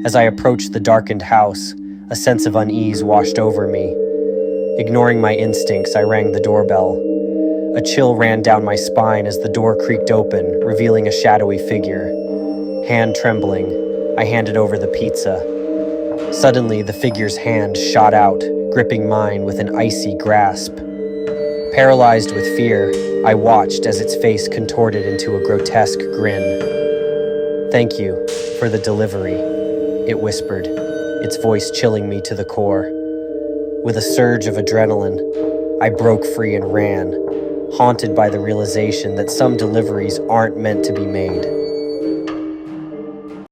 As I approached the darkened house, a sense of unease washed over me. Ignoring my instincts, I rang the doorbell. A chill ran down my spine as the door creaked open, revealing a shadowy figure. Hand trembling, I handed over the pizza. Suddenly, the figure's hand shot out, gripping mine with an icy grasp. Paralyzed with fear, I watched as its face contorted into a grotesque grin. "Thank you for the delivery," it whispered, its voice chilling me to the core. With a surge of adrenaline, I broke free and ran, haunted by the realization that some deliveries aren't meant to be made.